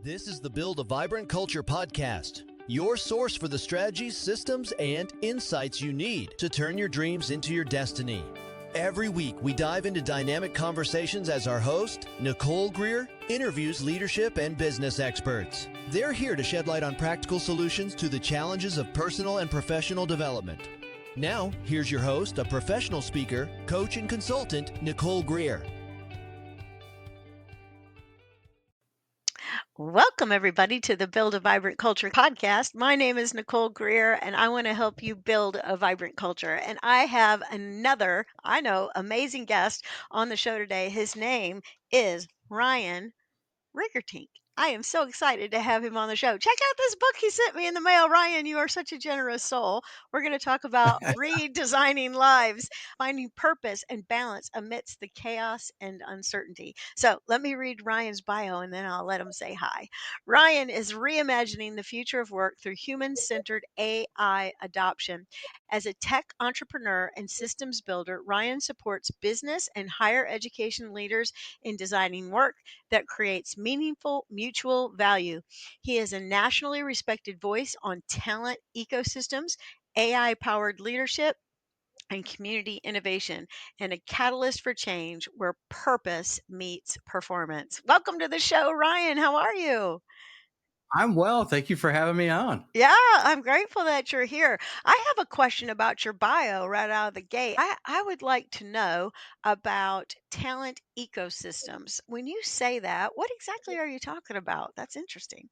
This is the Build a Vibrant Culture podcast, your source for the strategies, systems, and insights you need to turn your dreams into your destiny. Every week, we dive into dynamic conversations as our host, Nicole Greer, interviews leadership and business experts. They're here to shed light on practical solutions to the challenges of personal and professional development. Now, here's your host, a professional speaker, coach, and consultant, Nicole Greer. Welcome, everybody, to the Build a Vibrant Culture podcast. My name is Nicole Greer, and I want to help you build a vibrant culture. And I have another, amazing guest on the show today. His name is Ryan Rigterink. I am so excited to have him on the show. Check out this book he sent me in the mail. Ryan, you are such a generous soul. We're going to talk about redesigning lives, finding purpose and balance amidst the chaos and uncertainty. So let me read Ryan's bio and then I'll let him say hi. Ryan is reimagining the future of work through human-centered AI adoption. As a tech entrepreneur and systems builder, Ryan supports business and higher education leaders in designing work that creates meaningful mutual value. He is a nationally respected voice on talent ecosystems, AI powered leadership, and community innovation, and a catalyst for change where purpose meets performance. Welcome to the show, Ryan. How are you? I'm well. Thank you for having me on. Yeah, I'm grateful that you're here. I have a question about your bio right out of the gate. I would like to know about talent ecosystems. When you say that, what exactly are you talking about? That's interesting.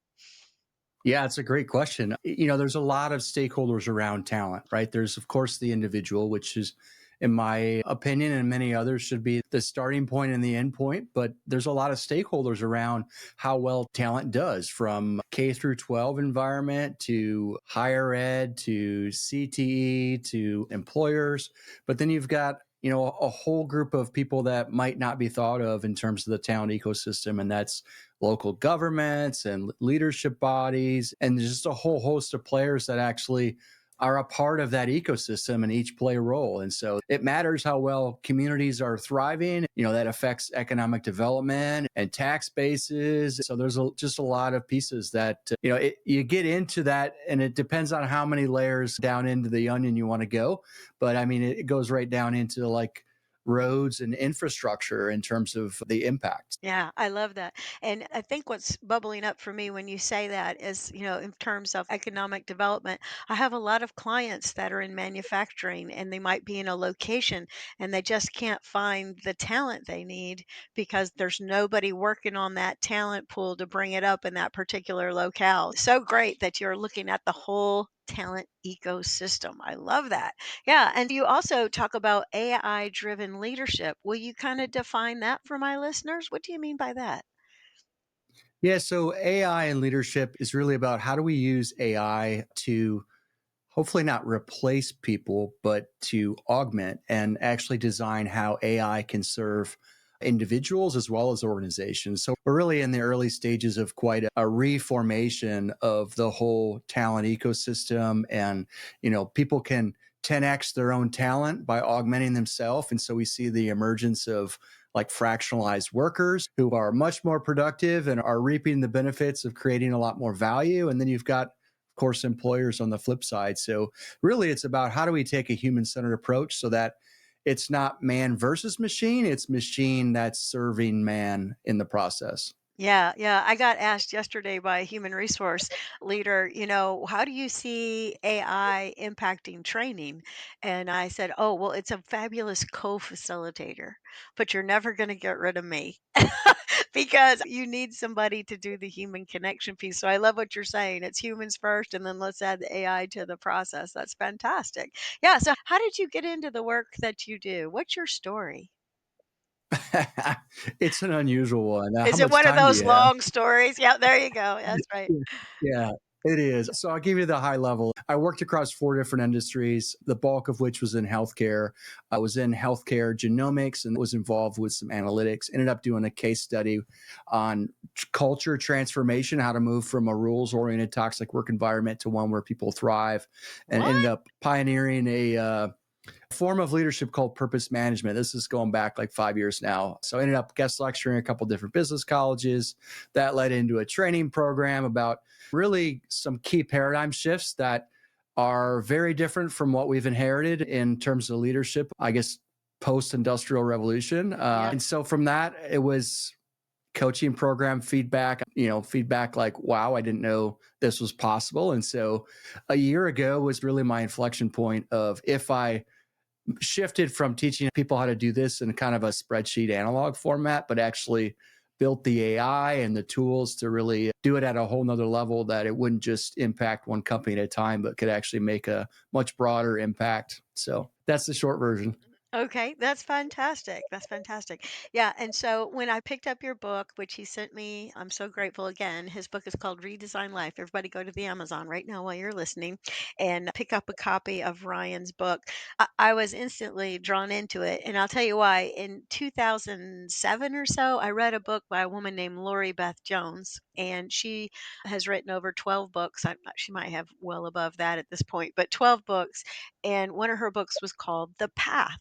Yeah, it's a great question. There's a lot of stakeholders around talent, right? There's, of course, the individual, which is, in my opinion, and many others, should be the starting point and the end point. But there's a lot of stakeholders around how well talent does, from K through 12 environment to higher ed to CTE to employers. But then you've got a whole group of people that might not be thought of in terms of the talent ecosystem, and that's local governments and leadership bodies, and just a whole host of players that actually are a part of that ecosystem and each play a role. And so it matters how well communities are thriving. That affects economic development and tax bases. So there's just a lot of pieces that, you get into that, and it depends on how many layers down into the onion you want to go. But I mean, it goes right down into like roads and infrastructure in terms of the impact. Yeah, I love that. And I think what's bubbling up for me when you say that is, in terms of economic development, I have a lot of clients that are in manufacturing and they might be in a location and they just can't find the talent they need because there's nobody working on that talent pool to bring it up in that particular locale. So great that you're looking at the whole talent ecosystem. I love that. Yeah, and you also talk about AI driven leadership. Will you kind of define that for my listeners? What do you mean by that? Yeah, so AI and leadership is really about how do we use AI to hopefully not replace people, but to augment and actually design how AI can serve individuals as well as organizations. So we're really in the early stages of quite a reformation of the whole talent ecosystem. And, people can 10x their own talent by augmenting themselves. And so we see the emergence of like fractionalized workers who are much more productive and are reaping the benefits of creating a lot more value. And then you've got, of course, employers on the flip side. So really it's about how do we take a human-centered approach so that it's not man versus machine, it's machine that's serving man in the process. Yeah, yeah. I got asked yesterday by a human resource leader, how do you see AI impacting training? And I said, oh, well, it's a fabulous co-facilitator, but you're never going to get rid of me because you need somebody to do the human connection piece. So I love what you're saying. It's humans first, and then let's add the AI to the process. That's fantastic. Yeah. So how did you get into the work that you do? What's your story? It's an unusual one. Now, how Is it much one of time do those you have? long stories? Yeah, there you go. That's right. Yeah, it is. So I'll give you the high level. I worked across 4 different industries, the bulk of which was in healthcare. I was in healthcare genomics and was involved with some analytics. Ended up doing a case study on culture transformation, how to move from a rules-oriented toxic work environment to one where people thrive, and ended What? up pioneering form of leadership called purpose management. This is going back like 5 years now. So I ended up guest lecturing a couple different business colleges. That led into a training program about really some key paradigm shifts that are very different from what we've inherited in terms of leadership, I guess, post-industrial revolution. Yeah. And so from that, it was coaching program feedback, feedback like, wow, I didn't know this was possible. And so a year ago was really my inflection point of if I shifted from teaching people how to do this in kind of a spreadsheet analog format, but actually built the AI and the tools to really do it at a whole nother level, that it wouldn't just impact one company at a time, but could actually make a much broader impact. So that's the short version. Okay, that's fantastic. That's fantastic. Yeah, and so when I picked up your book, which he sent me, I'm so grateful again. His book is called Redesign Life. Everybody go to the Amazon right now while you're listening and pick up a copy of Ryan's book. I was instantly drawn into it, and I'll tell you why. In 2007 or so, I read a book by a woman named Lori Beth Jones, and she has written over 12 books. She might have well above that at this point, but 12 books. And one of her books was called The Path,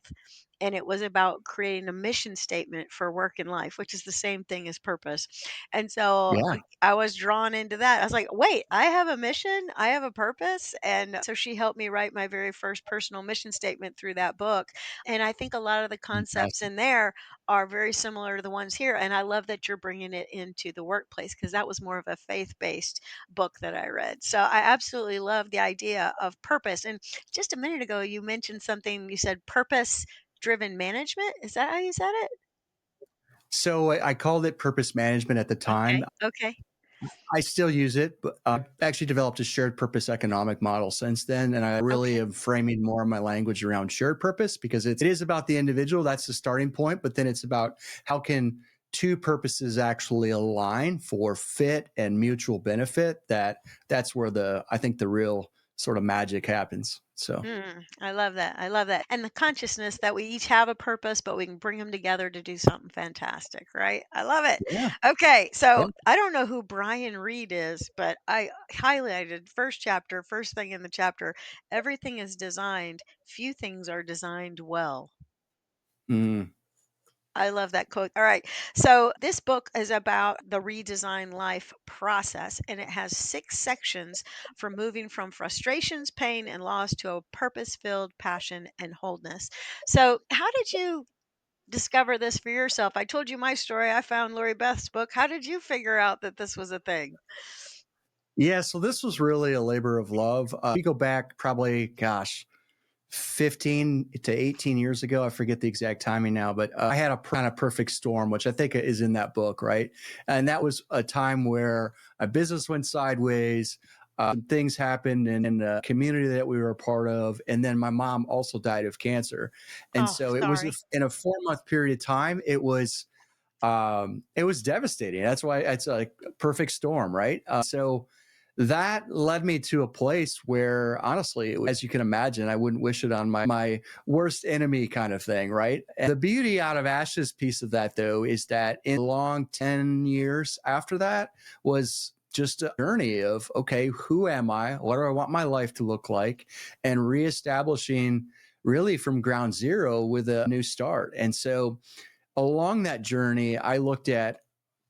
and it was about creating a mission statement for work and life, which is the same thing as purpose. And so Yeah. I was drawn into that. I was like, wait, I have a mission, I have a purpose. And so she helped me write my very first personal mission statement through that book. And I think a lot of the concepts Fantastic. in there are very similar to the ones here. And I love that you're bringing it into the workplace, because that was more of a faith based book that I read. So I absolutely love the idea of purpose. And just a minute ago, you mentioned something. You said purpose driven management. Is that how you said it? So I called it purpose management at the time. Okay. Okay. I still use it, but I've actually developed a shared purpose economic model since then. And I really Okay. am framing more of my language around shared purpose, because it is about the individual. That's the starting point. But then it's about how can two purposes actually align for fit and mutual benefit. That's where I think the real sort of magic happens. So I love that. I love that. And the consciousness that we each have a purpose, but we can bring them together to do something fantastic, right? I love it. yeah, Okay. yeah. So I don't know who Brian Reed is, but I highlighted first chapter, first thing in the chapter. Everything is designed, few things are designed well. Mm, I love that quote. All right. So this book is about the redesign life process, and it has 6 sections for moving from frustrations, pain, and loss to a purpose filled passion and wholeness. So, how did you discover this for yourself? I told you my story. I found Lori Beth's book. How did you figure out that this was a thing? yeah. So this was really a labor of love. We go back probably, gosh, 15 to 18 years ago. I forget the exact timing now, but I had a kind of perfect storm, which I think is in that book, right? And that was a time where a business went sideways. Things happened in the community that we were a part of. And then my mom also died of cancer. And Oh, so it was sorry. in a 4 month period of time. It was devastating. That's why it's a perfect storm, right? So that led me to a place where, honestly, as you can imagine, I wouldn't wish it on my worst enemy, kind of thing, right? And the beauty out of Ash's piece of that, though, is that in a long 10 years after that was just a journey of, okay, who am I? What do I want my life to look like? And reestablishing really from ground zero with a new start. And so along that journey, I looked at,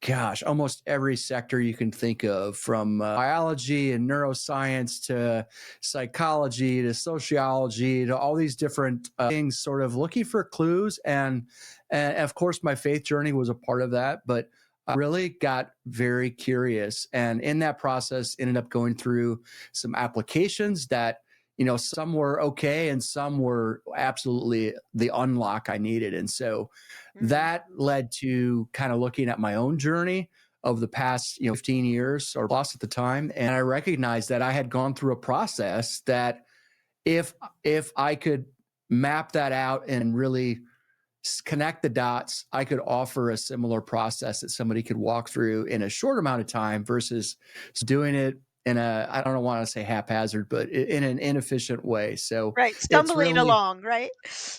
gosh, almost every sector you can think of, from biology and neuroscience to psychology to sociology to all these different things, sort of looking for clues. And of course, my faith journey was a part of that, but I really got very curious. And in that process, ended up going through some applications that, some were okay and some were absolutely the unlock I needed. And so Mm, that led to kind of looking at my own journey of the past 15 years or plus at the time, and I recognized that I had gone through a process that if I could map that out and really connect the dots, I could offer a similar process that somebody could walk through in a short amount of time versus doing it in I don't want to say haphazard, but in an inefficient way. So right. it's Stumbling really along, right?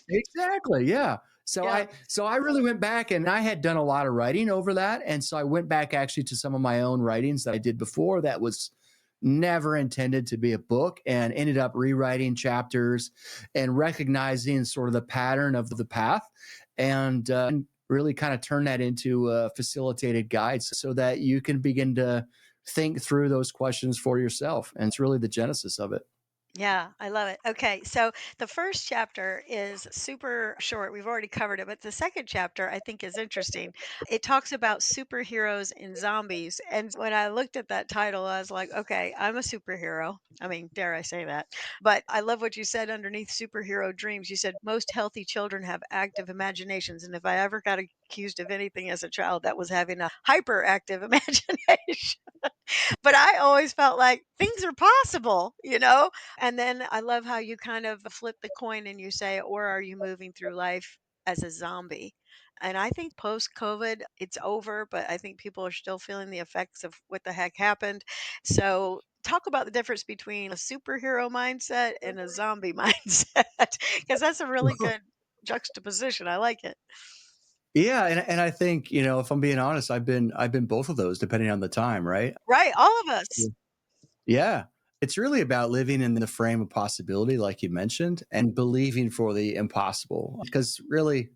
exactly, yeah. So Yeah. I really went back, and I had done a lot of writing over that, and so I went back actually to some of my own writings that I did before that was never intended to be a book and ended up rewriting chapters and recognizing sort of the pattern of the path and really kind of turn that into facilitated guides so that you can begin to think through those questions for yourself. And it's really the genesis of it. Yeah, I love it. Okay, so the first chapter is super short. We've already covered it, but the second chapter I think is interesting. It talks about superheroes and zombies. And when I looked at that title, I was like, okay, I'm a superhero. I mean, dare I say that? But I love what you said underneath superhero dreams. You said most healthy children have active imaginations. And if I ever got accused of anything as a child, that was having a hyperactive imagination. But I always felt like things are possible, you know? And then I love how you kind of flip the coin and you say, or are you moving through life as a zombie? And I think post COVID, it's over, but I think people are still feeling the effects of what the heck happened. So, talk about the difference between a superhero mindset and a zombie mindset, because that's a really good juxtaposition. I like it. Yeah, and I think, if I'm being honest, I've been both of those depending on the time, right? Right. All of us. Yeah. It's really about living in the frame of possibility, like you mentioned, and believing for the impossible. Because really,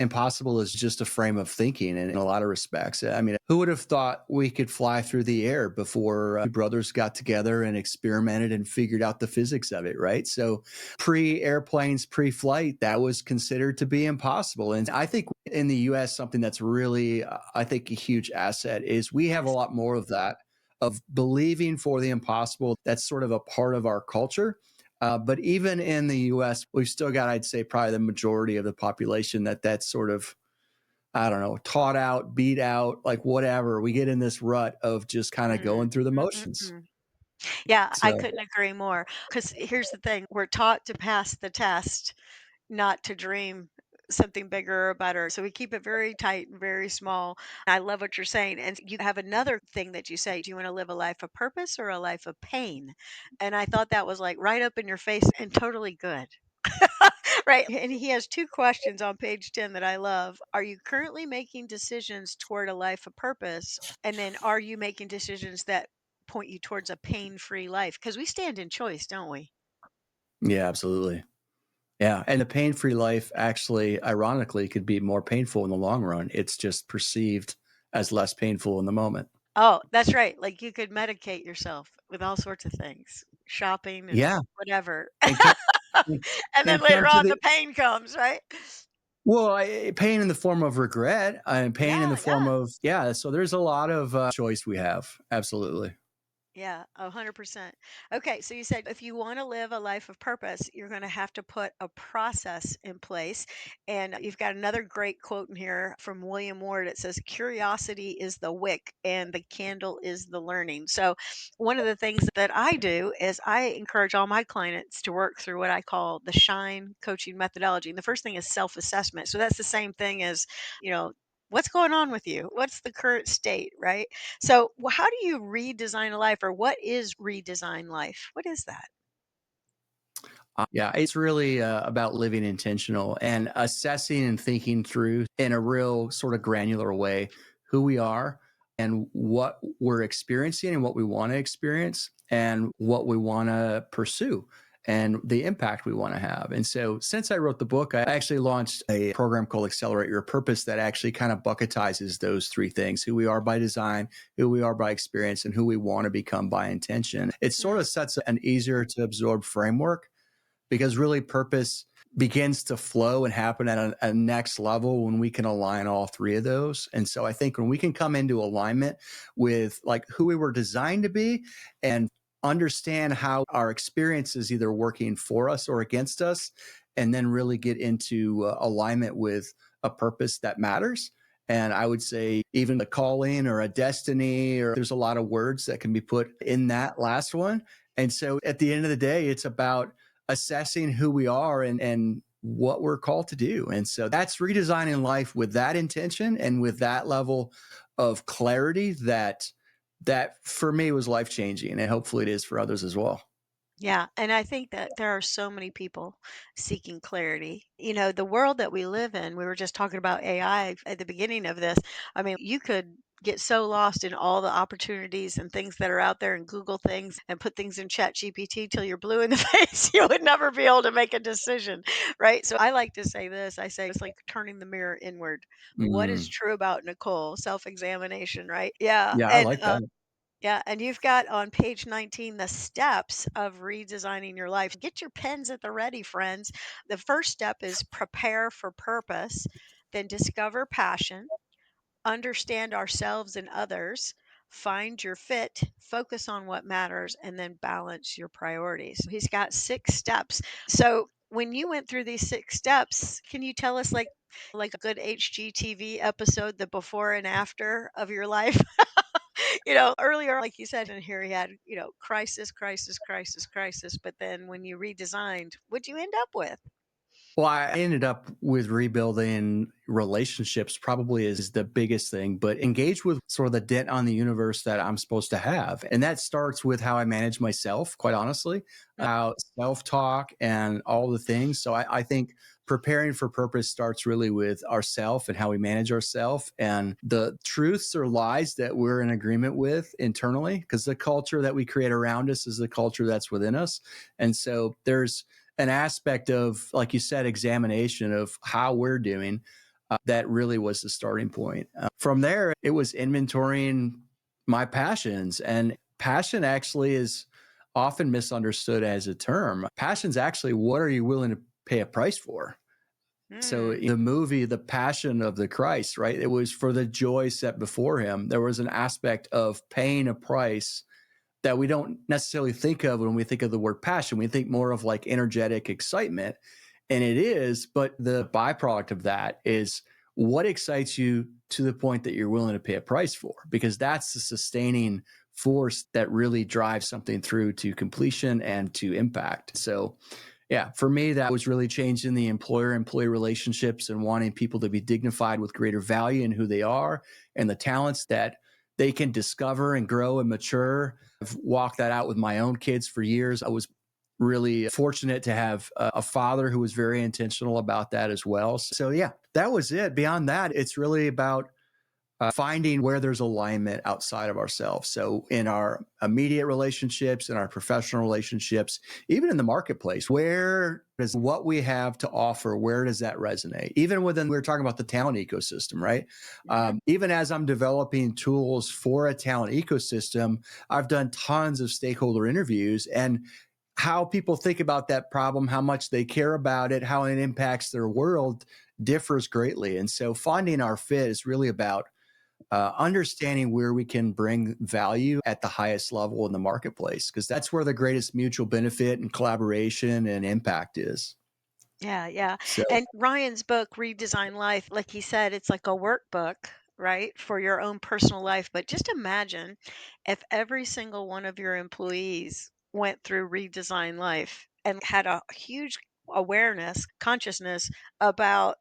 impossible is just a frame of thinking in a lot of respects. I mean, who would have thought we could fly through the air before two brothers got together and experimented and figured out the physics of it, right? So, pre airplanes, pre flight, that was considered to be impossible. And I think in the US, something that's really, I think, a huge asset is we have a Yes. lot more of that, of believing for the impossible. That's sort of a part of our culture. But even in the US, we've still got, I'd say, probably the majority of the population that's sort of, I don't know, taught out, beat out, like whatever. We get in this rut of just kind of Mm, going through the mm, motions. mm. Yeah, I So, couldn't agree more. Because here's the thing, we're taught to pass the test, not to dream something bigger or better. So we keep it very tight and very small. I love what you're saying. And you have another thing that you say, do you want to live a life of purpose or a life of pain? And I thought that was like right up in your face and totally good. Right. And he has two questions on page 10 that I love. Are you currently making decisions toward a life of purpose? And then are you making decisions that point you towards a pain free life? Because we stand in choice, don't we? yeah, absolutely. Yeah. And the pain free life actually, ironically, could be more painful in the long run. It's just perceived as less painful in the moment. Oh, that's right. Like you could medicate yourself with all sorts of things, shopping and Yeah. whatever. And come, And then and later come to on, the, the pain comes, right? well, pain in the form of regret and pain in the Yeah, form yeah. of, yeah. So there's a lot of choice we have. Absolutely. Yeah, 100%. Okay, so you said if you want to live a life of purpose, you're going to have to put a process in place. And you've got another great quote in here from William Ward. It says, curiosity is the wick and the candle is the learning. So, one of the things that I do is I encourage all my clients to work through what I call the shine coaching methodology. And the first thing is self assessment. So, that's the same thing as, you know, what's going on with you? What's the current state, right? So, how do you redesign a life, or what is redesign life? What is that? Yeah, it's really about living intentional and assessing and thinking through in a real sort of granular way who we are and what we're experiencing and what we want to experience and what we want to pursue and the impact we want to have. And so, since I wrote the book, I actually launched a program called Accelerate Your Purpose that actually kind of bucketizes those three things: who we are by design, who we are by experience, and who we want to become by intention. It sort Mm, of sets an easier to absorb framework because really purpose begins to flow and happen at a next level when we can align all three of those. And so I think when we can come into alignment with like who we were designed to be and understand how our experience is either working for us or against us, and then really get into alignment with a purpose that matters. And I would say even a calling or a destiny, or there's a lot of words that can be put in that last one. And so at the end of the day, it's about assessing who we are and what we're called to do. And so that's redesigning life with that intention and with that level of clarity that for me was life changing, and hopefully it is for others as well. yeah, and I think that there are so many people seeking clarity. You know, the world that we live in, we were just talking about AI at the beginning of this. I mean, you could get so lost in all the opportunities and things that are out there and Google things and put things in Chat GPT till you're blue in the face, you would never be able to make a decision, right? So I like to say this. I say it's like turning the mirror inward. What is Mm. true about Nicole? Self-examination, right? Yeah. Yeah, I And like that. yeah, and you've got on page 19 the steps of redesigning your life. Get your pens at the ready, friends. The first step is prepare for purpose, then discover passion, understand ourselves and others, find your fit, focus on what matters, and then balance your priorities. He's got 6 steps. So when you went through these 6 steps, can you tell us like a good HGTV episode, the before and after of your life? Earlier, like you said in here, he had, crisis, crisis, crisis, crisis. But then when you redesigned, what'd you end up with? Well, I ended up with rebuilding relationships, probably is the biggest thing, but engage with sort of the dent on the universe that I'm supposed to have. And that starts with how I manage myself, quite honestly, self talk and all the things. So I think preparing for purpose starts really with ourself and how we manage ourselves and the truths or lies that we're in agreement with internally, because the culture that we create around us is the culture that's within us. And so there's an aspect of, like you said, examination of how we're doing. That really was the starting point. From there, it was inventorying my passions. And passion actually is often misunderstood as a term. Passion's actually what are you willing to pay a price for? So Mm, in the movie, The Passion of the Christ, right? It was for the joy set before him. There was an aspect of paying a price that we don't necessarily think of when we think of the word passion. We think more of like energetic excitement, and it is, but the byproduct of that is what excites you to the point that you're willing to pay a price for, because that's the sustaining force that really drives something through to completion and to impact. So, yeah, for me, that was really changing the employer employee relationships and wanting people to be dignified with greater value in who they are and the talents that they can discover and grow and mature. I've walked that out with my own kids for years. I was really fortunate to have a father who was very intentional about that as well. So, yeah, that was it. Beyond that, it's really about finding where there's alignment outside of ourselves. So, in our immediate relationships, in our professional relationships, even in the marketplace, where does what we have to offer, where does that resonate? Even within, we were talking about the talent ecosystem, right? mhm. Even as I'm developing tools for a talent ecosystem, I've done tons of stakeholder interviews, and how people think about that problem, how much they care about it, how it impacts their world differs greatly. And so finding our fit is really about understanding where we can bring value at the highest level in the marketplace, because that's where the greatest mutual benefit and collaboration and impact is. Yeah, yeah. So, And Ryan's book, Redesign Life, like he said, it's like a workbook, right, for your own personal life. But just imagine if every single one of your employees went through Redesign Life and had a huge awareness, consciousness about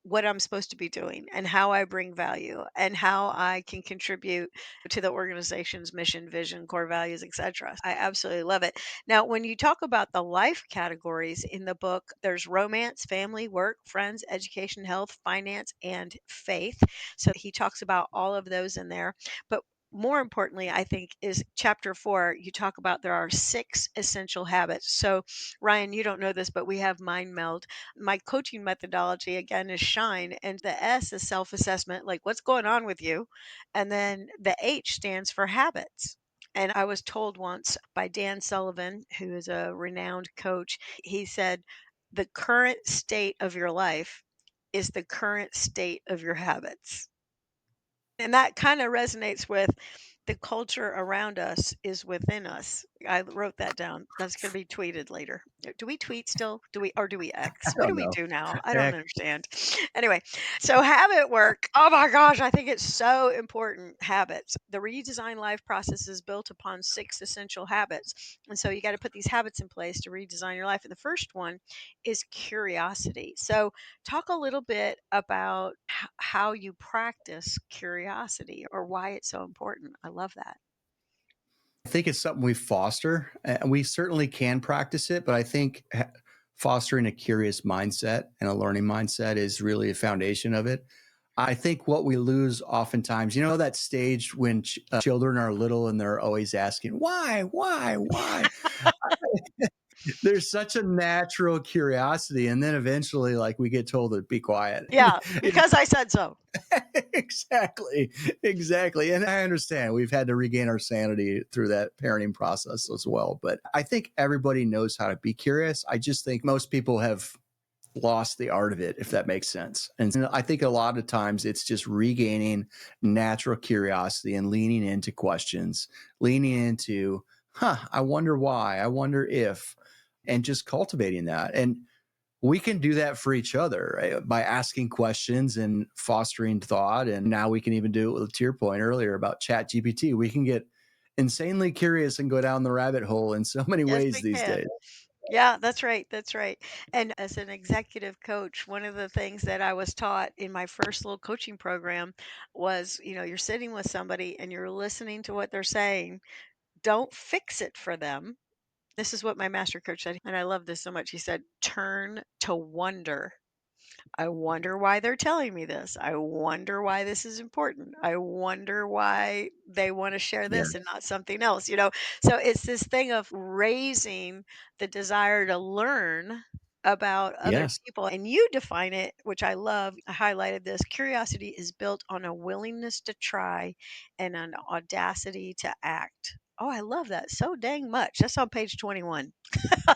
what I'm supposed to be doing and how I bring value and how I can contribute to the organization's mission, vision, core values, etc. I absolutely love it. Now, when you talk about the life categories in the book, there's romance, family, work, friends, education, health, finance, and faith. So he talks about all of those in there. But more importantly, I think, is chapter 4. You talk about there are 6 essential habits. So, Ryan, you don't know this, but we have mind meld. My coaching methodology again is shine, and the S is self-assessment, like what's going on with you, and then the H stands for habits. And I was told once by Dan Sullivan, who is a renowned coach, he said the current state of your life is the current state of your habits. And that kind of resonates with the culture around us is within us. I wrote that down. That's going to be tweeted later. Do we tweet still? Do we I X? What do don't we know. do now? I don't Heck, understand. Anyway, so habit work. Oh my gosh, I think it's so important. Habits. The redesign life process is built upon 6 essential habits. And so you got to put these habits in place to redesign your life. And the first one is curiosity. So talk a little bit about how you practice curiosity or why it's so important. I love that. I think it's something we foster, and we certainly can practice it, but I think fostering a curious mindset and a learning mindset is really a foundation of it. I think what we lose oftentimes, that stage when children are little and they're always asking, why, why? There's such a natural curiosity. And then eventually, like, we get told to be quiet. Yeah, because I said so. Exactly. Exactly. And I understand we've had to regain our sanity through that parenting process as well. But I think everybody knows how to be curious. I just think most people have lost the art of it, if that makes sense. And I think a lot of times it's just regaining natural curiosity and leaning into questions, leaning into, I wonder why, I wonder if, and just cultivating that. And we can do that for each other, right? By asking questions and fostering thought. And now we can even do it to your point earlier about Chat GPT. We can get insanely curious and go down the rabbit hole in so many Yes, ways we these can. days. Yeah, that's right. That's right. And as an executive coach, one of the things that I was taught in my first little coaching program was, you're sitting with somebody and you're listening to what they're saying. Don't fix it for them. This is what my master coach said. And I love this so much. He said, turn to wonder. I wonder why they're telling me this. I wonder why this is important. I wonder why they want to share Yeah. this and not something else, you know? So it's this thing of raising the desire to learn about other Yes. people. And you define it, which I love. I highlighted this. Curiosity is built on a willingness to try and an audacity to act. Oh, I love that so dang much. That's on page 21.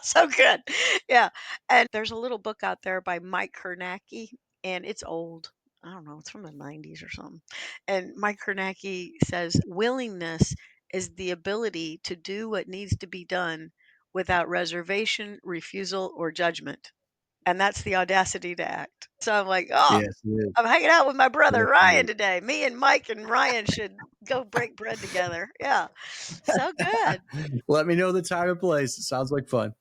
So good. Yeah. And there's a little book out there by Mike Kernacki, and it's old. I don't know, it's from the 90s or something. And Mike Kernacki says willingness is the ability to do what needs to be done without reservation, refusal, or judgment. And that's the audacity to act. So I'm like, oh, Yes, it is. I'm hanging out with my brother Yes, Ryan it today. Me and Mike and Ryan should go break bread together. Yeah. So good. is. Let me know the time and place. It sounds like fun.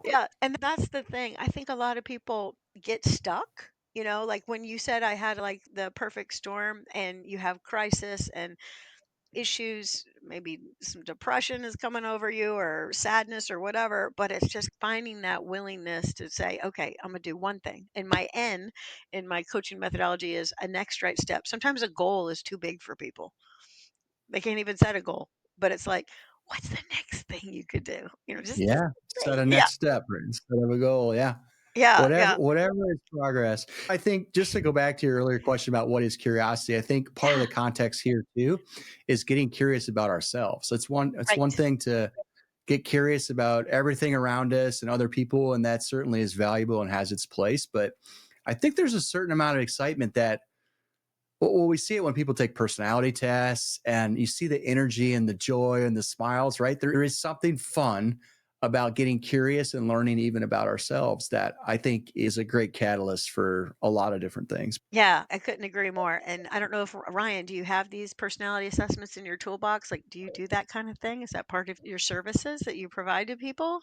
Yeah, and that's the thing. I think a lot of people get stuck, like when you said I had like the perfect storm and you have crisis and issues, maybe some depression is coming over you or sadness or whatever, but it's just finding that willingness to say, okay, I'm going to do one thing. And my N in my coaching methodology is a next right step. Sometimes a goal is too big for people. They can't even set a goal, but it's like, what's the next thing you could do? Just this Yeah. Set thing. a Yeah. next step instead of a goal. Yeah. Yeah. Whatever, Yeah. whatever is progress. I think just to go back to your earlier question about what is curiosity, I think part of Yeah. the context here too is getting curious about ourselves. It's one Right. thing to get curious about everything around us and other people, and that certainly is valuable and has its place. But I think there's a certain amount of excitement that well, we see it when people take personality tests and you see the energy and the joy and the smiles, right? There is something fun about getting curious and learning even about ourselves that I think is a great catalyst for a lot of different things. Yeah, I couldn't agree more. And I don't know if Ryan, do you have these personality assessments in your toolbox? Like, do you do that kind of thing? Is that part of your services that you provide to people?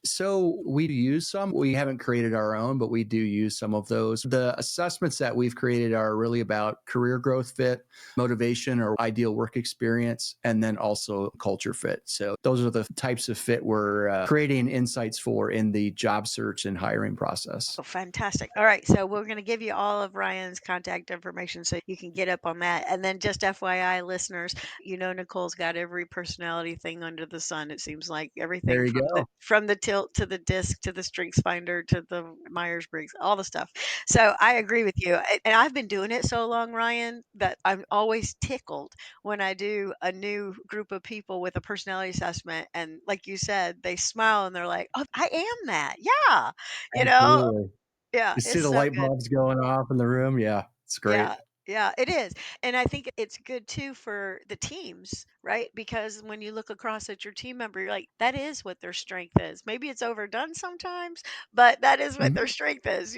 So we use some. We haven't created our own, but we do use some of those. The assessments that we've created are really about career growth fit, motivation or ideal work experience, and then also culture fit. So those are the types of fit we're creating insights for in the job search and hiring process. Oh, fantastic. All right. So we're going to give you all of Ryan's contact information so you can get up on that. And then just FYI, listeners, Nicole's got every personality thing under the sun. It seems like everything There you from the go. from the tilt to the disc to the strengths finder to the Myers-Briggs, all the stuff. So I agree with you. And I've been doing it so long, Ryan, that I'm always tickled when I do a new group of people with a personality assessment. And like you said, they smile and they're like, oh, I am that. Yeah. You know, Absolutely. yeah, You see it's the so light good. bulbs going off in the room. Yeah, it's great. Yeah, yeah, it is. And I think it's good too for the teams, right? Because when you look across at your team member, you're like, that is what their strength is. Maybe it's overdone sometimes, but that is what Mhm. their strength is.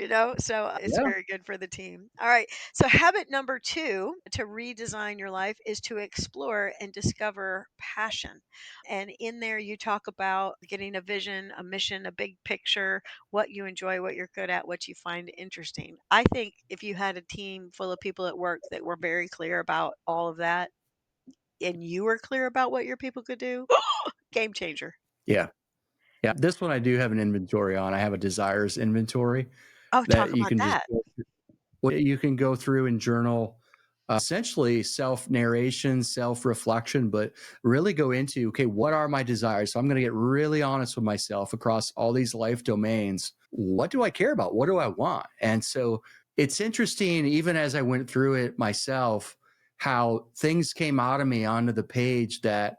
So it's Yeah. very good for the team. All right. So, habit number two to redesign your life is to explore and discover passion. And in there, you talk about getting a vision, a mission, a big picture, what you enjoy, what you're good at, what you find interesting. I think if you had a team full of people at work that were very clear about all of that and you were clear about what your people could do, game changer. Yeah. Yeah. This one I do have an inventory on. I have a desires inventory Oh, that talk you about can just that. go through. You can go through and journal essentially self narration, self reflection, but really go into, okay, what are my desires? So I'm going to get really honest with myself across all these life domains. What do I care about? What do I want? And so it's interesting, even as I went through it myself, how things came out of me onto the page that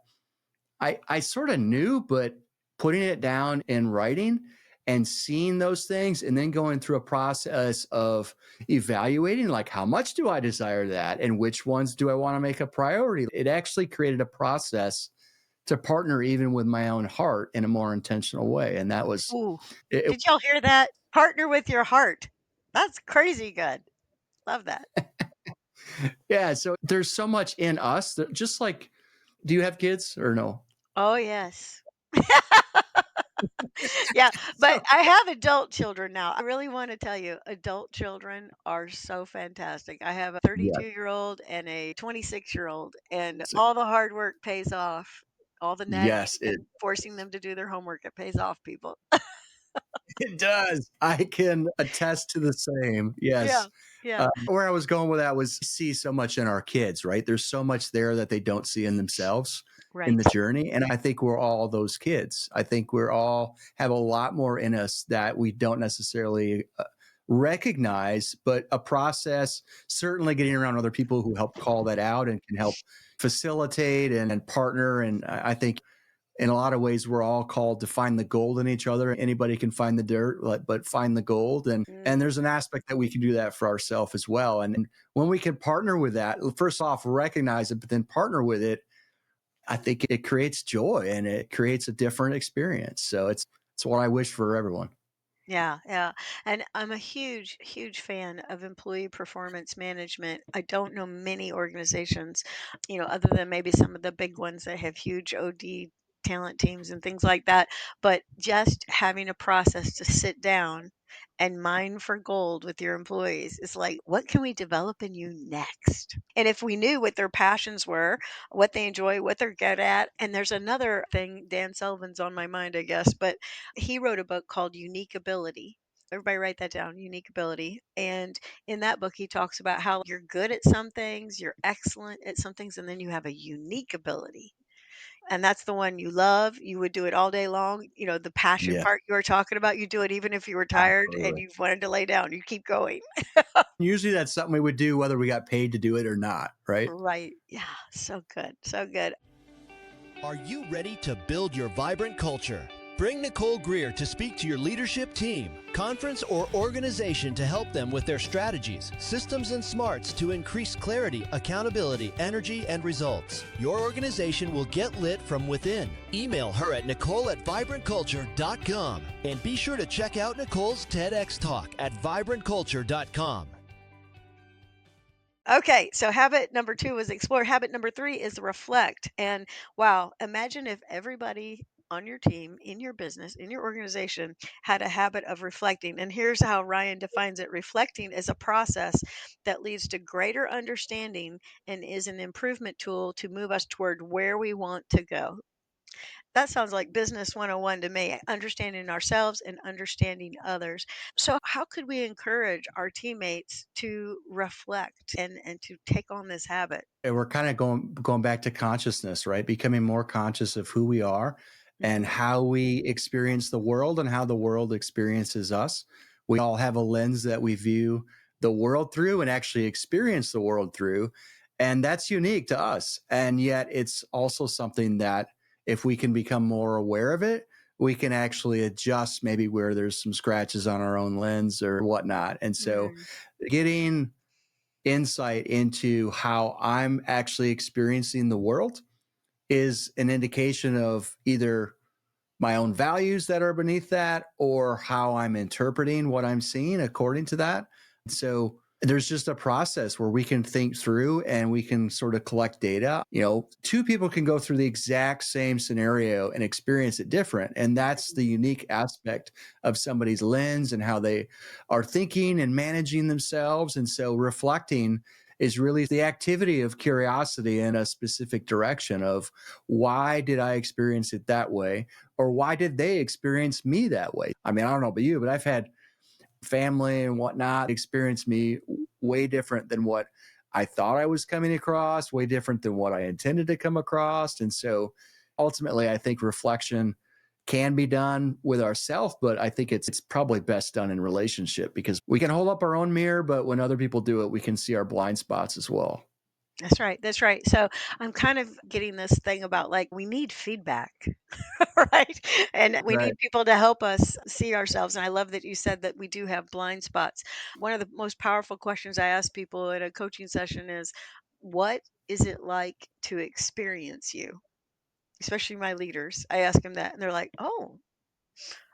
I sort of knew, but putting it down in writing and seeing those things and then going through a process of evaluating, like, how much do I desire that and which ones do I want to make a priority? It actually created a process to partner even with my own heart in a more intentional way. And that was Ooh, it. did y'all hear that? Partner with your heart. That's crazy good. Love that. Yeah. So there's so much in us that, just like, do you have kids or no? Oh, yes. Yeah, but So, I have adult children now. I really want to tell you, adult children are so fantastic. I have a yeah. 32-year-old and a 26-year-old, and all the hard work pays off. All the nagging Yes, and forcing them to do their homework, it pays off, people. it does. I can attest to the same. Yeah, Yes. yeah, Where I was going with that was see so much in our kids, right? There's so much there that they don't see in themselves in right. the journey. And I think we're all those kids. I think we're all have a lot more in us that we don't necessarily recognize, but a process, certainly getting around other people who help call that out and can help facilitate and partner. And I think in a lot of ways, we're all called to find the gold in each other. Anybody can find the dirt, but find the gold. And Mhm. there's an aspect that we can do that for ourselves as well. And when we can partner with that, first off, recognize it, but then partner with it, I think it creates joy and it creates a different experience. So it's what I wish for everyone. Yeah, yeah. And I'm a huge, huge fan of employee performance management. I don't know many organizations, other than maybe some of the big ones that have huge OD talent teams and things like that. But just having a process to sit down and mine for gold with your employees is like, what can we develop in you next? And if we knew what their passions were, what they enjoy, what they're good at. And there's another thing, Dan Sullivan's on my mind, I guess, but he wrote a book called Unique Ability. Everybody write that down, Unique Ability. And in that book, he talks about how you're good at some things, you're excellent at some things, and then you have a unique ability. And that's the one you love. You would do it all day long. The passion Yeah, part you were talking about, you do it even if you were tired and absolutely. you wanted to lay down, you keep going. Usually that's something we would do whether we got paid to do it or not, right? Right. Yeah. So good. So good. Are you ready to build your vibrant culture? Bring Nicole Greer to speak to your leadership team, conference, or organization to help them with their strategies, systems, and smarts to increase clarity, accountability, energy, and results. Your organization will get lit from within. Email her at nicole@vibrantculture.com and be sure to check out Nicole's TEDx talk at vibrantculture.com. Okay, so habit number 2 was explore. Habit number 3 is reflect. And wow, imagine if everybody on your team, in your business, in your organization had a habit of reflecting. And here's how Ryan defines it: reflecting is a process that leads to greater understanding and is an improvement tool to move us toward where we want to go. That sounds like business 101 to me, understanding ourselves and understanding others. So, how could we encourage our teammates to reflect and to take on this habit? And we're kind of going back to consciousness, right? Becoming more conscious of who we are and Mhm. how we experience the world and how the world experiences us. We all have a lens that we view the world through and actually experience the world through. And that's unique to us. And yet it's also something that if we can become more aware of it, we can actually adjust maybe where there's some scratches on our own lens or whatnot. And so Mm, getting insight into how I'm actually experiencing the world is an indication of either my own values that are beneath that or how I'm interpreting what I'm seeing according to that. So there's just a process where we can think through and we can sort of collect data. Two people can go through the exact same scenario and experience it different. And that's the unique aspect of somebody's lens and how they are thinking and managing themselves. And so reflecting is really the activity of curiosity in a specific direction of why did I experience it that way? Or why did they experience me that way? I mean, I don't know about you, but I've had family and whatnot experience me way different than what I thought I was coming across, way different than what I intended to come across. And so ultimately, I think reflection can be done with ourselves, but I think it's probably best done in relationship because we can hold up our own mirror, but when other people do it, we can see our blind spots as well. That's right. That's right. So I'm kind of getting this thing about like we need feedback, right? And we Right. need people to help us see ourselves. And I love that you said that we do have blind spots. One of the most powerful questions I ask people in a coaching session is, what is it like to experience you? Especially my leaders. I ask them that and they're like, oh,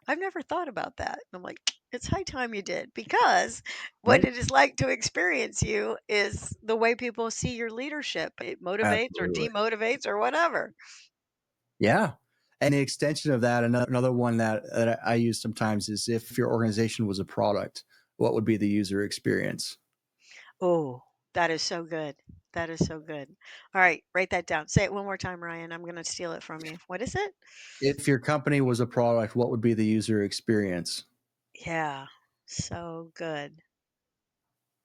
I've never thought about that. And I'm like, it's high time you did because what Right. it is like to experience you is the way people see your leadership. It motivates or Absolutely. demotivates or whatever. Yeah. And the extension of that, another one that I use sometimes is if your organization was a product, what would be the user experience? Oh, that is so good. That is so good. All right, write that down. Say it one more time, Ryan. I'm going to steal it from you. What is it? If your company was a product, what would be the user experience? Yeah, so good.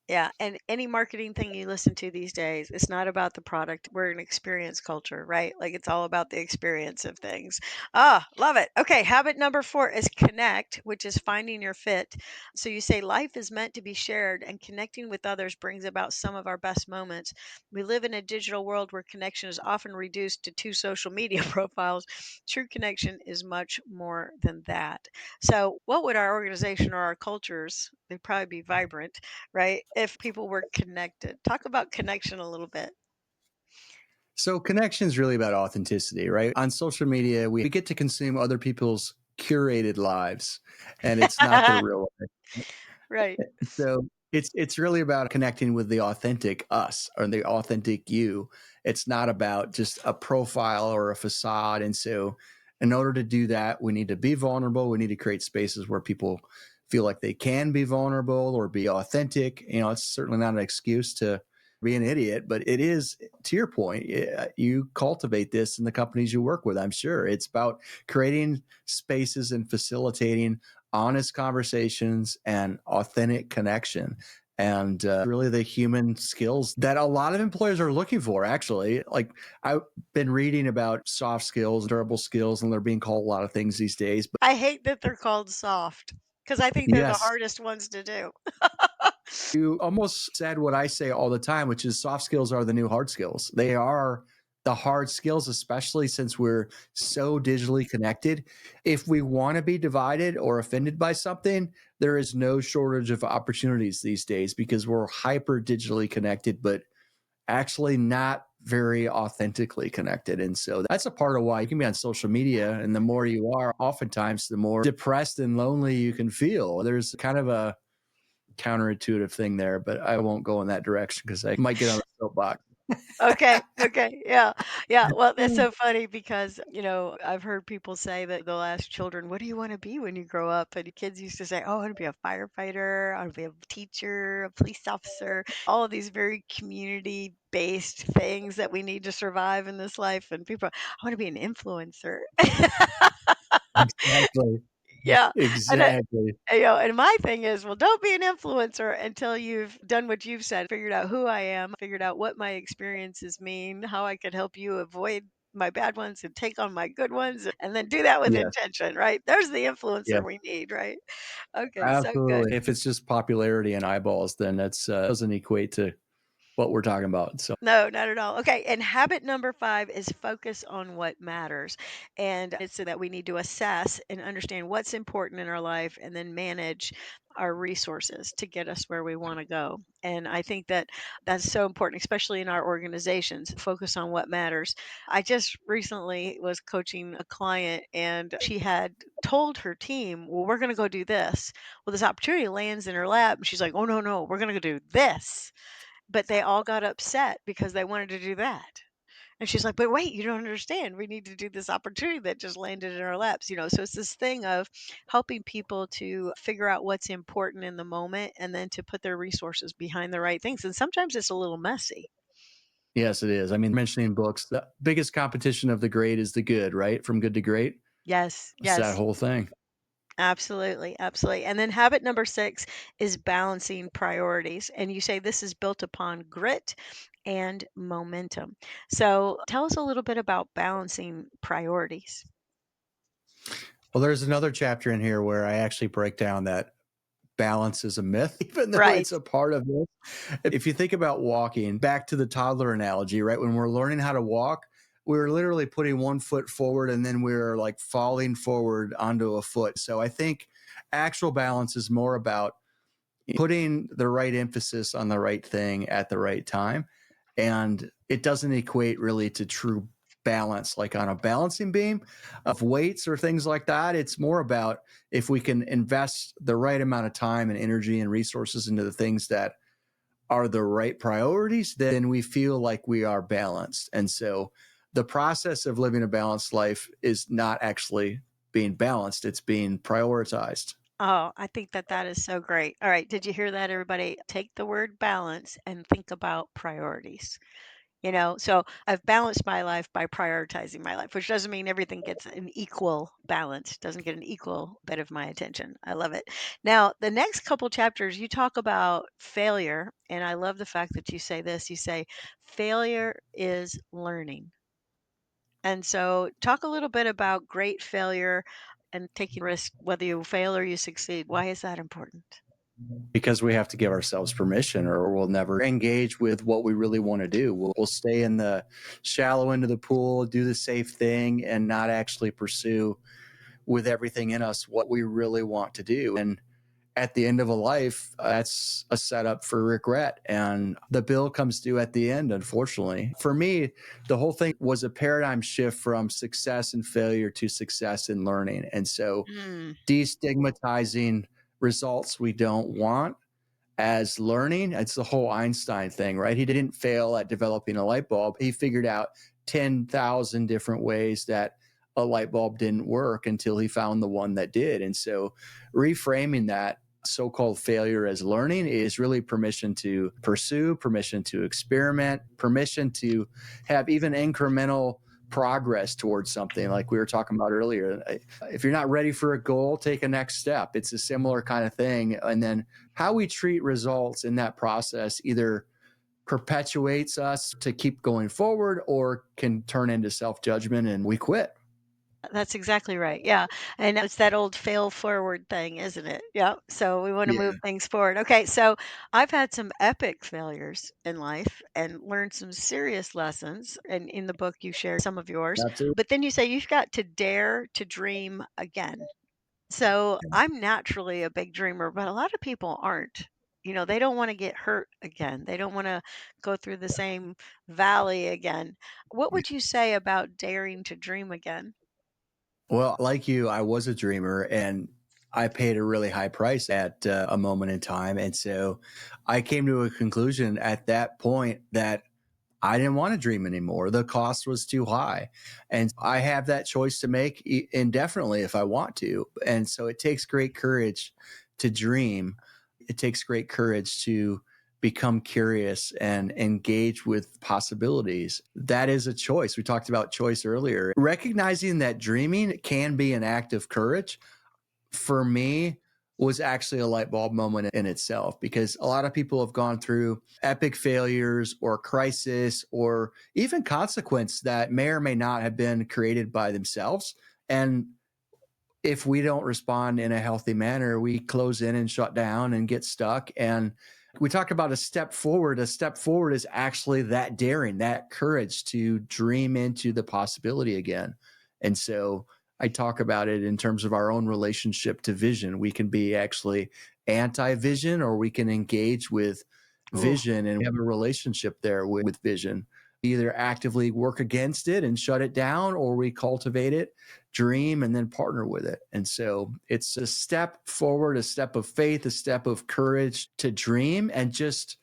Yeah, and any marketing thing you listen to these days, it's not about the product. We're an experience culture, right? Like it's all about the experience of things. Ah, love it. Okay, habit number 4 is connect, which is finding your fit. So you say life is meant to be shared and connecting with others brings about some of our best moments. We live in a digital world where connection is often reduced to 2 social media profiles. True connection is much more than that. So, what would our organization or our cultures, they'd probably be vibrant, right? If people were connected. Talk about connection a little bit. So connection is really about authenticity, right? On social media, we get to consume other people's curated lives, and it's not their real life. Right. So it's really about connecting with the authentic us or the authentic you. It's not about just a profile or a facade. And so in order to do that, we need to be vulnerable. We need to create spaces where people feel like they can be vulnerable or be authentic. You know, it's certainly not an excuse to be an idiot, but it is, to your point, you cultivate this in the companies you work with. I'm sure it's about creating spaces and facilitating honest conversations and authentic connection and really the human skills that a lot of employers are looking for. Actually, like I've been reading about soft skills, durable skills, and they're being called a lot of things these days, but I hate that they're called soft because I think they're the yes, hardest ones to do. you almost said what I say all the time, which is soft skills are the new hard skills. They are the hard skills, especially since we're so digitally connected. If we want to be divided or offended by something, there is no shortage of opportunities these days because we're hyper digitally connected, but actually not very authentically connected. And so that's a part of why you can be on social media. And the more you are, oftentimes, the more depressed and lonely you can feel. There's kind of a counterintuitive thing there, but I won't go in that direction because I might get on the soapbox. Okay, okay, yeah, yeah. Well, that's so funny because, I've heard people say that they'll ask children, "What do you want to be when you grow up?" And kids used to say, "Oh, I want to be a firefighter, I want to be a teacher, a police officer," all of these very community-based things that we need to survive in this life. And people, I want to be an influencer. Exactly. Yeah, and Exactly. and my thing is, well, don't be an influencer until you've done what you've said, figured out who I am, figured out what my experiences mean, how I could help you avoid my bad ones and take on my good ones, and then do that with Yes. intention, right? There's the influencer Yes. we need, right? Okay, so good. Absolutely. If it's just popularity and eyeballs, then that's doesn't equate to what we're talking about. So No, not at all. Okay, and habit number 5 is focus on what matters. And it's so that we need to assess and understand what's important in our life and then manage our resources to get us where we want to go. And I think that that's so important, especially in our organizations. Focus on what matters. I just recently was coaching a client and she had told her team, well, we're going to go do this. Well, this opportunity lands in her lap and she's like, oh, no, no, we're going to go do this, but they all got upset because they wanted to do that. And she's like, "But wait, you don't understand. We need to do this opportunity that just landed in our laps." So it's this thing of helping people to figure out what's important in the moment and then to put their resources behind the right things. And sometimes it's a little messy. yes, it is. I mean, mentioning books, the biggest competition of the great is the good, right? From good to great. Yes, It's that yes. whole thing. Absolutely, absolutely. And then habit number 6 is balancing priorities. And you say this is built upon grit and momentum. So tell us a little bit about balancing priorities. Well, there's another chapter in here where I actually break down that balance is a myth, even though Right. it's a part of it. If you think about walking, back to the toddler analogy, right? When we're learning how to walk, we're literally putting one foot forward and then we're like falling forward onto a foot. So I think actual balance is more about putting the right emphasis on the right thing at the right time. And it doesn't equate really to true balance, like on a balancing beam of weights or things like that. It's more about if we can invest the right amount of time and energy and resources into the things that are the right priorities, then we feel like we are balanced. And so the process of living a balanced life is not actually being balanced, it's being prioritized. Oh, I think that that is so great. All right. Did you hear that, everybody? Take the word balance and think about priorities. So I've balanced my life by prioritizing my life, which doesn't mean everything gets an equal balance, doesn't get an equal bit of my attention. I love it. Now, the next couple chapters, you talk about failure. And I love the fact that you say this. You say, failure is learning. And so, talk a little bit about great failure and taking risk, whether you fail or you succeed. Why is that important? Because we have to give ourselves permission or we'll never engage with what we really want to do. We'll stay in the shallow end of the pool, do the safe thing, and not actually pursue with everything in us what we really want to do. And at the end of a life, that's a setup for regret. And the bill comes due at the end, unfortunately. For me, the whole thing was a paradigm shift from success and failure to success and learning. And so Mm, destigmatizing results we don't want as learning. It's the whole Einstein thing, right? He didn't fail at developing a light bulb. He figured out 10,000 different ways that a light bulb didn't work until he found the one that did. And so reframing that so-called failure as learning is really permission to pursue, permission to experiment, permission to have even incremental progress towards something like we were talking about earlier. If you're not ready for a goal, take a next step. It's a similar kind of thing. And then how we treat results in that process either perpetuates us to keep going forward or can turn into self-judgment and we quit. that's exactly right. Yeah. And it's that old fail forward thing, isn't it? Yeah. So we want to move Yeah, things forward. Okay. So I've had some epic failures in life and learned some serious lessons. And in the book, you share some of yours. absolutely. But then you say you've got to dare to dream again. So I'm naturally a big dreamer, but a lot of people aren't. They don't want to get hurt again. They don't want to go through the same valley again. What would you say about daring to dream again? Well, like you, I was a dreamer and I paid a really high price at a moment in time. And so I came to a conclusion at that point that I didn't want to dream anymore. The cost was too high. And I have that choice to make indefinitely if I want to. And so it takes great courage to dream. It takes great courage to become curious and engage with possibilities. That is a choice. We talked about choice earlier. Recognizing that dreaming can be an act of courage for me was actually a light bulb moment in itself because a lot of people have gone through epic failures or crisis or even consequence that may or may not have been created by themselves. And if we don't respond in a healthy manner, we close in and shut down and get stuck. And we talk about a step forward. A step forward is actually that daring, that courage to dream into the possibility again. And so I talk about it in terms of our own relationship to vision. We can be actually anti vision or we can engage with Ooh, vision and have a relationship there with vision. Either actively work against it and shut it down, or we cultivate it, dream, and then partner with it. And so it's a step forward, a step of faith, a step of courage to dream, and just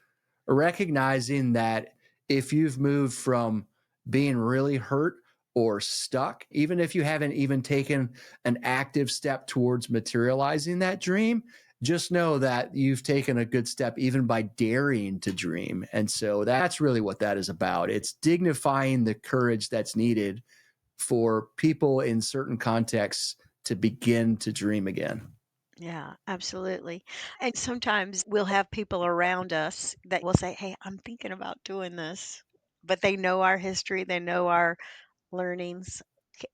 recognizing that if you've moved from being really hurt or stuck, even if you haven't even taken an active step towards materializing that dream, just know that you've taken a good step even by daring to dream. And so that's really what that is about. It's dignifying the courage that's needed for people in certain contexts to begin to dream again. Yeah, absolutely. And sometimes we'll have people around us that will say, "Hey, I'm thinking about doing this." But they know our history, they know our learnings,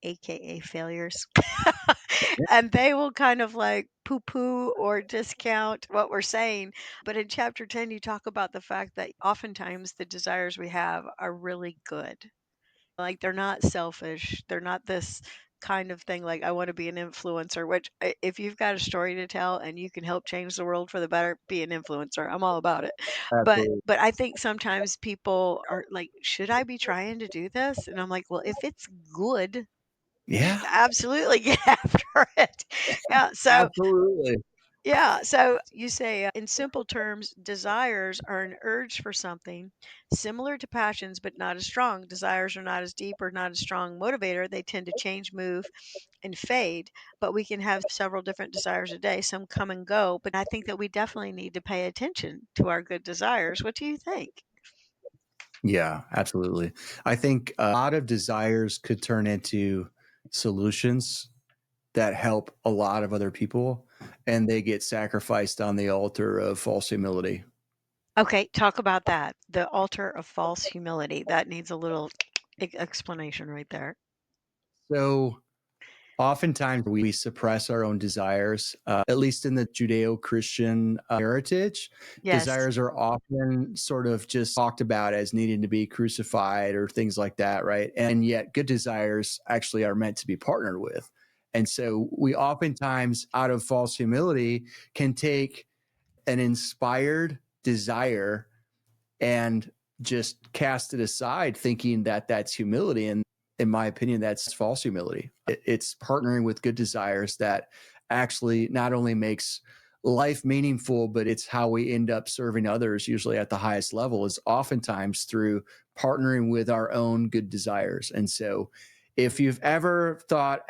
AKA failures. And they will kind of like poo poo or discount what we're saying. But in chapter 10, you talk about the fact that oftentimes the desires we have are really good. Like they're not selfish. They're not this kind of thing like I want to be an influencer, which if you've got a story to tell and you can help change the world for the better, be an influencer. I'm all about it. But Absolutely. but I think sometimes people are like, should I be trying to do this? And I'm like, well, if it's good, Yeah, absolutely get after it. Yeah. So absolutely. yeah. So you say, in simple terms, desires are an urge for something similar to passions, but not as strong. Desires are not as deep or not as strong motivator. They tend to change, move, and fade, but we can have several different desires a day. Some come and go, but I think that we definitely need to pay attention to our good desires. What do you think? Yeah, absolutely. I think a lot of desires could turn into solutions that help a lot of other people, and they get sacrificed on the altar of false humility. Okay, talk about that. The altar of false humility. That needs a little explanation right there. So, oftentimes we suppress our own desires, at least in the Judeo Christian heritage. Yes. Desires are often sort of just talked about as needing to be crucified or things like that, right? And yet, good desires actually are meant to be partnered with. And so, we oftentimes, out of false humility, can take an inspired desire and just cast it aside thinking that that's humility. And in my opinion, that's false humility. It's partnering with good desires that actually not only makes life meaningful, but it's how we end up serving others, usually at the highest level, is oftentimes through partnering with our own good desires. And so if you've ever thought,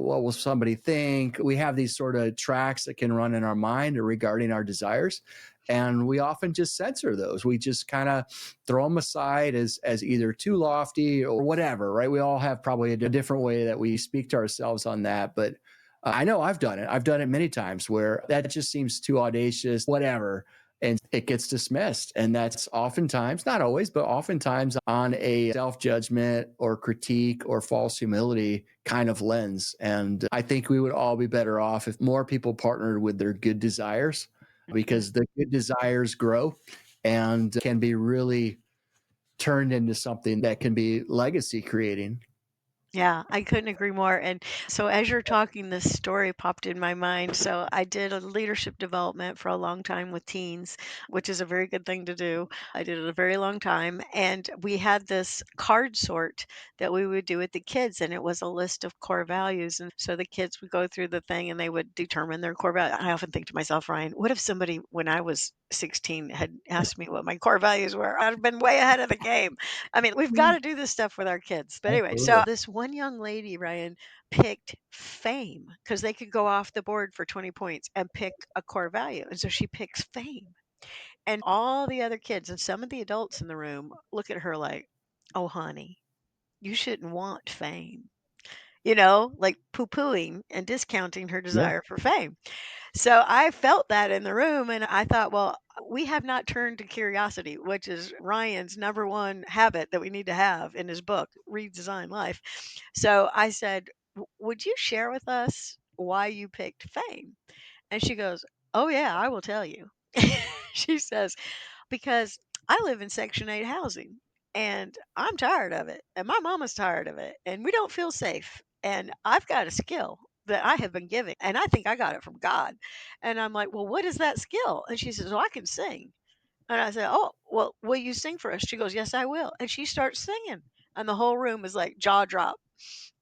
what will somebody think? We have these sort of tracks that can run in our mind regarding our desires. And we often just censor those. We just kind of throw them aside as either too lofty or whatever, right? We all have probably a different way that we speak to ourselves on that. But I know I've done it. I've done it many times where that just seems too audacious, whatever. And it gets dismissed. And that's oftentimes, not always, but oftentimes on a self judgment or critique or false humility kind of lens. And I think we would all be better off if more people partnered with their good desires, Mhm. because the good desires grow and can be really turned into something that can be legacy creating. Yeah, I couldn't agree more. And so, as you're talking, this story popped in my mind. So, I did a leadership development for a long time with teens, which is a very good thing to do. I did it a very long time. And we had this card sort that we would do with the kids, and it was a list of core values. And so, the kids would go through the thing and they would determine their core value. I often think to myself, Ryan, what if somebody, when I was 16, had asked me what my core values were? I'd have been way ahead of the game. I mean, we've got to do this stuff with our kids. But anyway, so Absolutely. this one young lady, Ryan, picked fame because they could go off the board for 20 points and pick a core value. And so she picks fame. And all the other kids and some of the adults in the room look at her like, oh, honey, you shouldn't want fame. Like poo pooing and discounting her Yeah. desire for fame. So I felt that in the room and I thought, well, we have not turned to curiosity, which is Ryan's number one habit that we need to have in his book, Redesign Life. So I said, Would you share with us why you picked fame?" And she goes, "Oh, yeah, I will tell you." She says, because I live in Section 8 housing and I'm tired of it. And my mama's tired of it. And we don't feel safe. And I've got a skill that I have been given. And I think I got it from God. And I'm like, well, what is that skill? And she says, well, I can sing. And I said, oh, well, will you sing for us? She goes, yes, I will. And she starts singing. And the whole room is like jaw drop.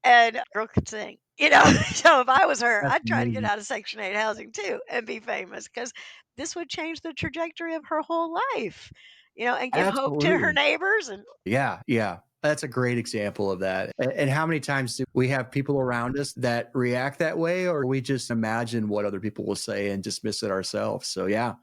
And girl could sing. So if I was her, That's I'd try to get amazing. out of Section 8 housing too and be famous because this would change the trajectory of her whole life, and give hope to her Absolutely. neighbors. And Yeah. Yeah. That's a great example of that. And how many times do we have people around us that react that way, or we just imagine what other people will say and dismiss it ourselves? So, yeah,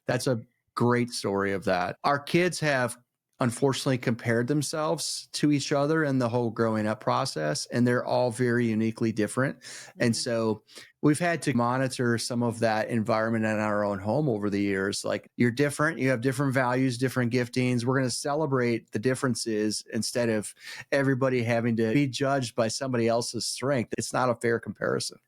that's a great story of that. Our kids have unfortunately compared themselves to each other in the whole growing up process, and they're all very uniquely different. And Mhm. so we've had to monitor some of that environment in our own home over the years. Like, you're different, you have different values, different giftings. We're going to celebrate the differences instead of everybody having to be judged by somebody else's strength. It's not a fair comparison.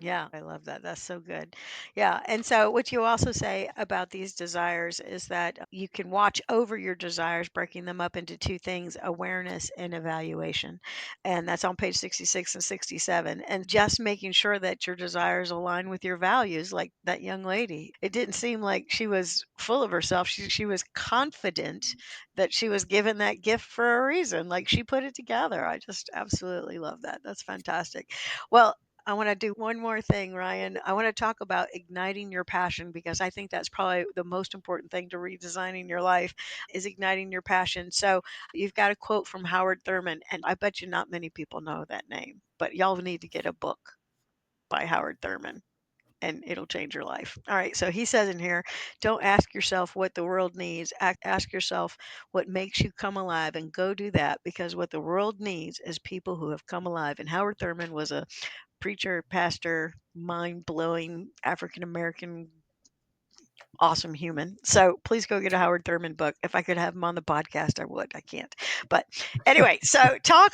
Yeah, I love that. That's so good. Yeah. And so, what you also say about these desires is that you can watch over your desires, breaking them up into two things: awareness and evaluation. And that's on page 66 and 67. And just making sure that your desires align with your values, like that young lady. It didn't seem like she was full of herself. She was confident that she was given that gift for a reason. Like, she put it together. I just absolutely love that. That's fantastic. Well, I want to do one more thing, Ryan. I want to talk about igniting your passion because I think that's probably the most important thing to redesigning your life is igniting your passion. So, you've got a quote from Howard Thurman, and I bet you not many people know that name, but y'all need to get a book by Howard Thurman and it'll change your life. All right. So he says in here, don't ask yourself what the world needs. Ask yourself what makes you come alive and go do that because what the world needs is people who have come alive. And Howard Thurman was a preacher, pastor, mind blowing African American, awesome human. So please go get a Howard Thurman book. If I could have him on the podcast, I would. I can't. But anyway, so talk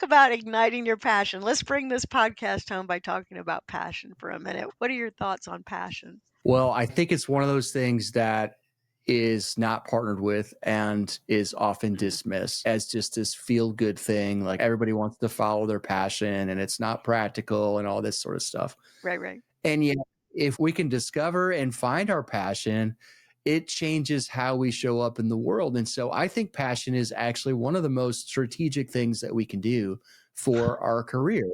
about igniting your passion. Let's bring this podcast home by talking about passion for a minute. What are your thoughts on passion? Well, I think it's one of those things that is not partnered with and is often Mhm. dismissed as just this feel good thing. Like, everybody wants to follow their passion and it's not practical and all this sort of stuff. Right, right. And yet, if we can discover and find our passion, it changes how we show up in the world. And so I think passion is actually one of the most strategic things that we can do for our career,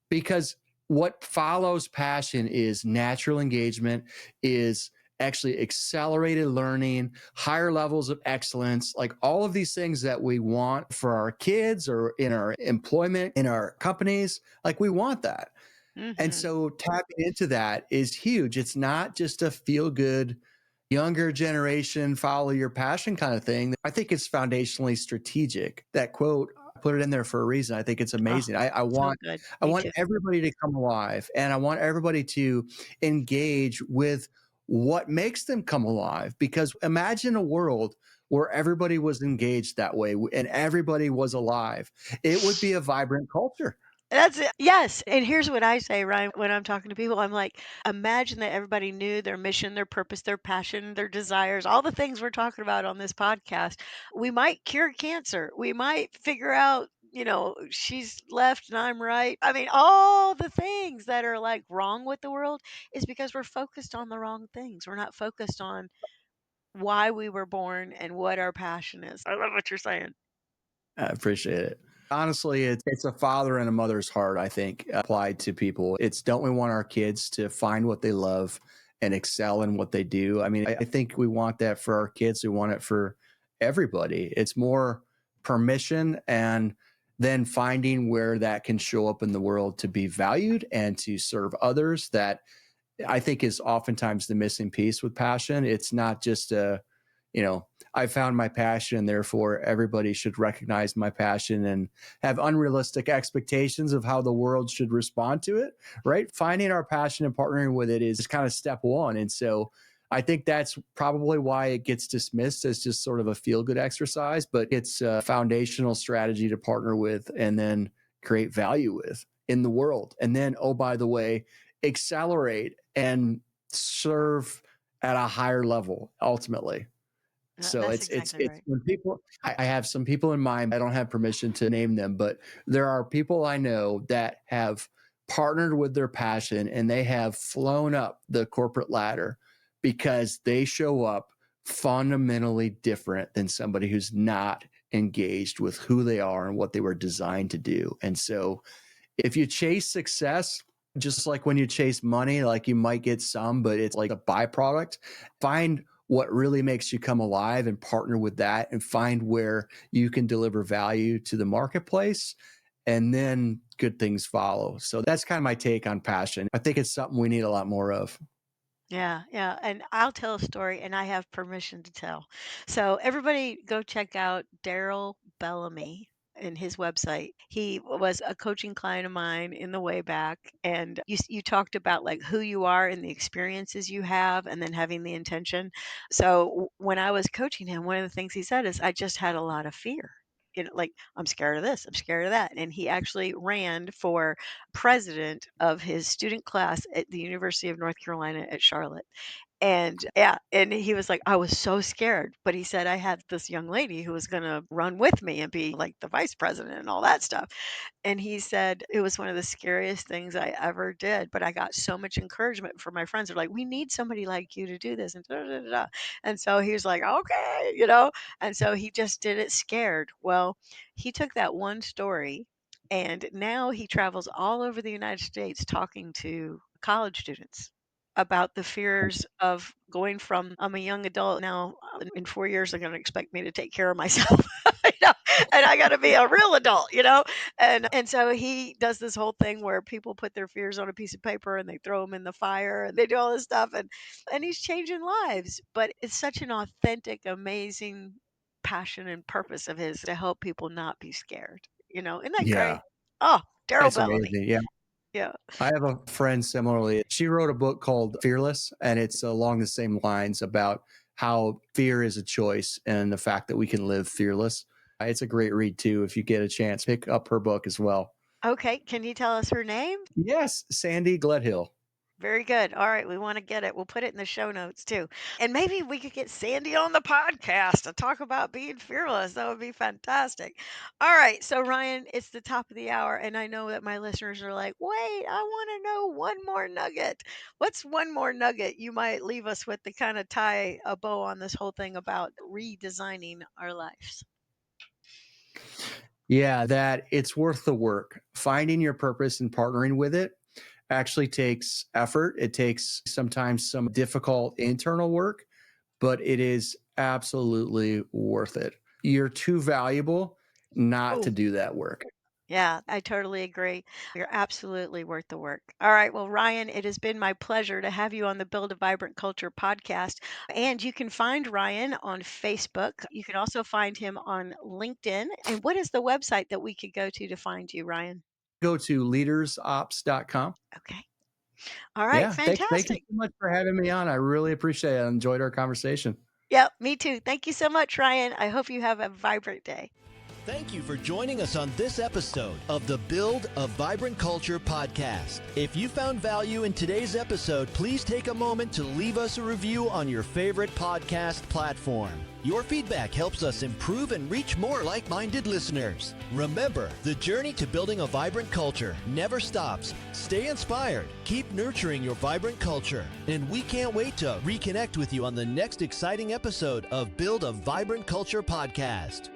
because what follows passion is natural engagement, is actually accelerated learning, higher levels of excellence, like all of these things that we want for our kids or in our employment, in our companies. Like, we want that. And Hmm. so tapping into that is huge. It's not just a feel good, younger generation, follow your passion kind of thing. I think it's foundationally strategic. That quote, I put it in there for a reason. I think it's Oh, amazing. I so want good. I Me want too. everybody to come alive, and I want everybody to engage with what makes them come alive. Because imagine a world where everybody was engaged that way and everybody was alive. It would be a vibrant culture. That's it. Yes. And here's what I say, Ryan, when I'm talking to people, I'm like, imagine that everybody knew their mission, their purpose, their passion, their desires, all the things we're talking about on this podcast. We might cure cancer. We might figure out, she's left and I'm right. I mean, all the things that are like wrong with the world is because we're focused on the wrong things. We're not focused on why we were born and what our passion is. I love what you're saying. I appreciate it. Honestly, it's a father and a mother's heart, I think, applied to people. It's, don't we want our kids to find what they love and excel in what they do? I mean, I think we want that for our kids. We want it for everybody. It's more permission and then finding where that can show up in the world to be valued and to serve others. That I think is oftentimes the missing piece with passion. It's not just I found my passion, therefore everybody should recognize my passion and have unrealistic expectations of how the world should respond to it, right? Finding our passion and partnering with it is kind of step one. And so I think that's probably why it gets dismissed as just sort of a feel good exercise, but it's a foundational strategy to partner with and then create value with in the world. And then, oh, by the way, accelerate and serve at a higher level ultimately. So That's it's exactly it's right. when people, I have some people in mind. I don't have permission to name them, but there are people I know that have partnered with their passion and they have flown up the corporate ladder because they show up fundamentally different than somebody who's not engaged with who they are and what they were designed to do. And so if you chase success, just like when you chase money, like you might get some, but it's like a byproduct. Find what really makes you come alive and partner with that and find where you can deliver value to the marketplace. And then good things follow. So that's kind of my take on passion. I think it's something we need a lot more of. Yeah, yeah. And I'll tell a story, and I have permission to tell. So everybody go check out Daryl Bellamy and his website. He was a coaching client of mine in the way back, and you talked about like who you are and the experiences you have, and then having the intention. So when I was coaching him, one of the things he said is, I just had a lot of fear. Like I'm scared of this, I'm scared of that. And he actually ran for president of his student class at the University of North Carolina at Charlotte. And yeah, and he was like, I was so scared. But he said, I had this young lady who was going to run with me and be like the vice president and all that stuff. And he said it was one of the scariest things I ever did. But I got so much encouragement from my friends. They're like, we need somebody like you to do this. And da, da, da, da. And so he was like, okay, you know. And so he just did it scared. Well, he took that one story and now he travels all over the United States talking to college students about the fears of going from I'm a young adult now. In 4 years, they're going to expect me to take care of myself, you know, and I got to be a real adult, you know. And so he does this whole thing where people put their fears on a piece of paper and they throw them in the fire and they do all this stuff, and he's changing lives. But it's such an authentic, amazing passion and purpose of his to help people not be scared. You know, isn't that Yeah, great? Oh, Daryl it's Bellamy. amazing. Yeah. Yeah. I have a friend similarly. She wrote a book called Fearless, and it's along the same lines about how fear is a choice and the fact that we can live fearless. It's a great read too. If you get a chance, pick up her book as well. Okay. Can you tell us her name? Yes, Sandy Gledhill. Very good. All right, we want to get it. We'll put it in the show notes too. And maybe we could get Sandy on the podcast to talk about being fearless. That would be fantastic. All right, so Ryan, it's the top of the hour, and I know that my listeners are like, wait, I want to know one more nugget. What's one more nugget you might leave us with to kind of tie a bow on this whole thing about redesigning our lives? Yeah, that it's worth the work. Finding your purpose and partnering with it actually takes effort. It takes sometimes some difficult internal work, but it is absolutely worth it. You're too valuable not to Oh, do that work. yeah, I totally agree. You're absolutely worth the work. All right. Well, Ryan, it has been my pleasure to have you on the Build a Vibrant Culture podcast. And you can find Ryan on Facebook. You can also find him on LinkedIn. And what is the website that we could go to find you, Ryan? Go to leadersops.com. Okay. All right. Yeah, thank you Fantastic. so much for having me on. I really appreciate it. I enjoyed our conversation. Yep. Me too. Thank you so much, Ryan. I hope you have a vibrant day. Thank you for joining us on this episode of the Build a Vibrant Culture podcast. If you found value in today's episode, please take a moment to leave us a review on your favorite podcast platform. Your feedback helps us improve and reach more like-minded listeners. Remember, the journey to building a vibrant culture never stops. Stay inspired, keep nurturing your vibrant culture, and we can't wait to reconnect with you on the next exciting episode of Build a Vibrant Culture podcast.